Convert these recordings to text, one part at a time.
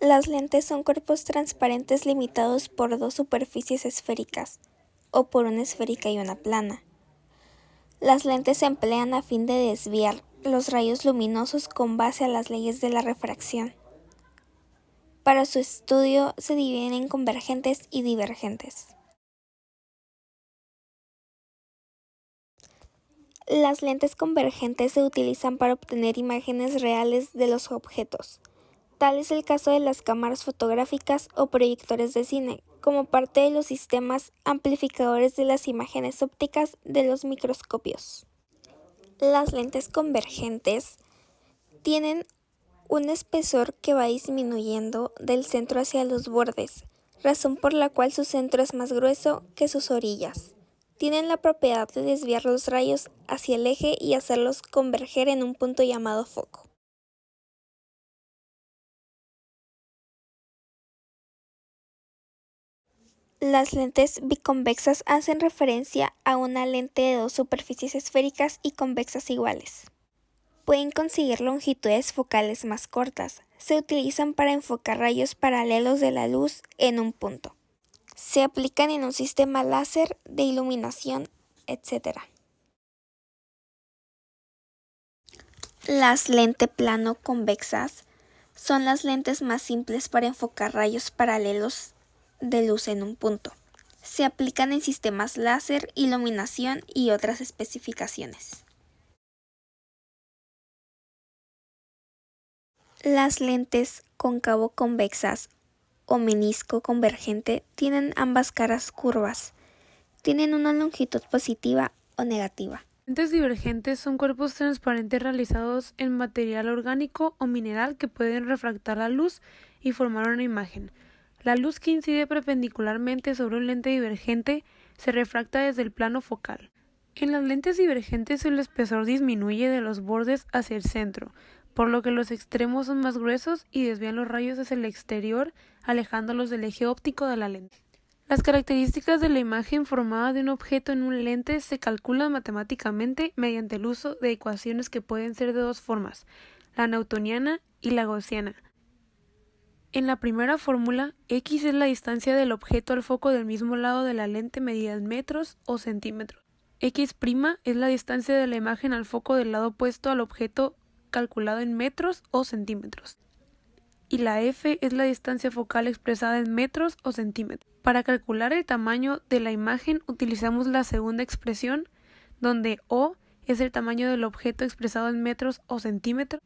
Las lentes son cuerpos transparentes limitados por dos superficies esféricas, o por una esférica y una plana. Las lentes se emplean a fin de desviar los rayos luminosos con base a las leyes de la refracción. Para su estudio se dividen en convergentes y divergentes. Las lentes convergentes se utilizan para obtener imágenes reales de los objetos. Tal es el caso de las cámaras fotográficas o proyectores de cine, como parte de los sistemas amplificadores de las imágenes ópticas de los microscopios. Las lentes convergentes tienen un espesor que va disminuyendo del centro hacia los bordes, razón por la cual su centro es más grueso que sus orillas. Tienen la propiedad de desviar los rayos hacia el eje y hacerlos converger en un punto llamado foco. Las lentes biconvexas hacen referencia a una lente de dos superficies esféricas y convexas iguales. Pueden conseguir longitudes focales más cortas. Se utilizan para enfocar rayos paralelos de la luz en un punto. Se aplican en un sistema láser de iluminación, etc. Las lentes plano convexas son las lentes más simples para enfocar rayos paralelos de luz en un punto. Se aplican en sistemas láser, iluminación y otras especificaciones. Las lentes cóncavo convexas o menisco convergente tienen ambas caras curvas. Tienen una longitud positiva o negativa. Lentes divergentes son cuerpos transparentes realizados en material orgánico o mineral que pueden refractar la luz y formar una imagen. La luz que incide perpendicularmente sobre un lente divergente se refracta desde el plano focal. En las lentes divergentes el espesor disminuye de los bordes hacia el centro, por lo que los extremos son más gruesos y desvían los rayos hacia el exterior, alejándolos del eje óptico de la lente. Las características de la imagen formada de un objeto en un lente se calculan matemáticamente mediante el uso de ecuaciones que pueden ser de dos formas, la newtoniana y la gaussiana. En la primera fórmula, x es la distancia del objeto al foco del mismo lado de la lente medida en metros o centímetros. X' es la distancia de la imagen al foco del lado opuesto al objeto calculado en metros o centímetros. Y la f es la distancia focal expresada en metros o centímetros. Para calcular el tamaño de la imagen utilizamos la segunda expresión, donde O es el tamaño del objeto expresado en metros o centímetros,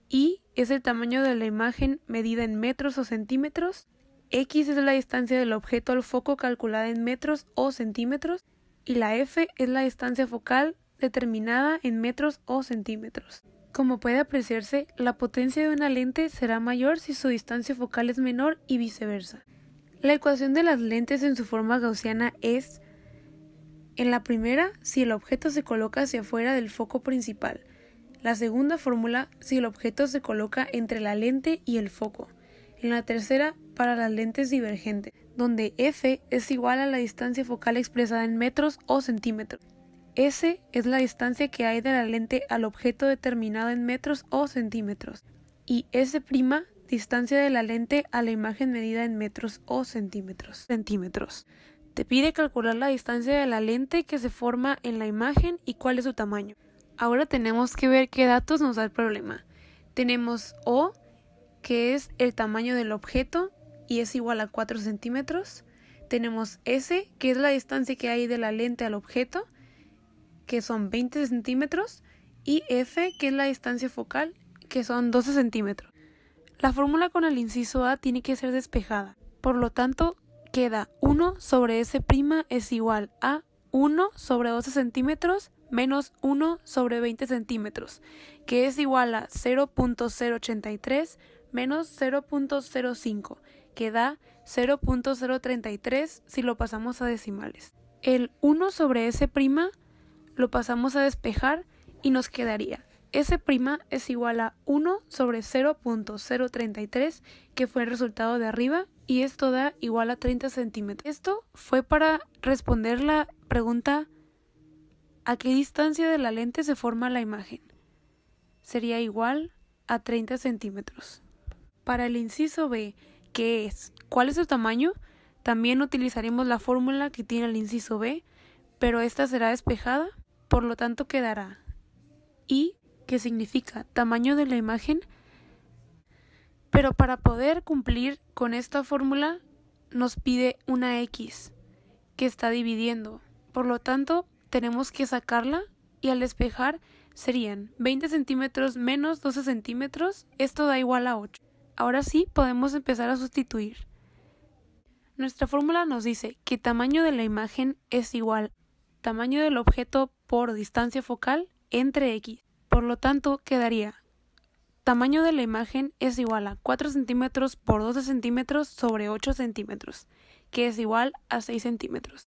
I es el tamaño de la imagen medida en metros o centímetros, X es la distancia del objeto al foco calculada en metros o centímetros, y la F es la distancia focal determinada en metros o centímetros. Como puede apreciarse, la potencia de una lente será mayor si su distancia focal es menor y viceversa. La ecuación de las lentes en su forma gaussiana es: en la primera, si el objeto se coloca hacia afuera del foco principal. La segunda fórmula, si el objeto se coloca entre la lente y el foco. En la tercera, para las lentes divergentes, donde f es igual a la distancia focal expresada en metros o centímetros. S es la distancia que hay de la lente al objeto determinada en metros o centímetros. Y S', distancia de la lente a la imagen medida en metros o centímetros. Te pide calcular la distancia de la lente que se forma en la imagen y cuál es su tamaño. Ahora tenemos que ver qué datos nos da el problema. Tenemos O, que es el tamaño del objeto y es igual a 4 centímetros. Tenemos S, que es la distancia que hay de la lente al objeto, que son 20 centímetros, y F, que es la distancia focal, que son 12 centímetros. La fórmula con el inciso A tiene que ser despejada. Por lo tanto, queda 1 sobre S' es igual a 1 sobre 12 centímetros menos 1 sobre 20 centímetros, que es igual a 0.083 menos 0.05, que da 0.033 si lo pasamos a decimales. El 1 sobre S' lo pasamos a despejar y nos quedaría S' es igual a 1 sobre 0.033, que fue el resultado de arriba, y esto da igual a 30 centímetros. Esto fue para responder la pregunta: ¿a qué distancia de la lente se forma la imagen? Sería igual a 30 centímetros. Para el inciso B, que es ¿cuál es su tamaño?, también utilizaremos la fórmula que tiene el inciso B, pero esta será despejada, por lo tanto quedará I, que significa tamaño de la imagen, pero para poder cumplir con esta fórmula nos pide una X, que está dividiendo, por lo tanto tenemos que sacarla y al despejar serían 20 centímetros menos 12 centímetros, esto da igual a 8. Ahora sí podemos empezar a sustituir. Nuestra fórmula nos dice que tamaño de la imagen es igual a tamaño del objeto por distancia focal entre X. Por lo tanto, quedaría tamaño de la imagen es igual a 4 centímetros por 12 centímetros sobre 8 centímetros, que es igual a 6 centímetros.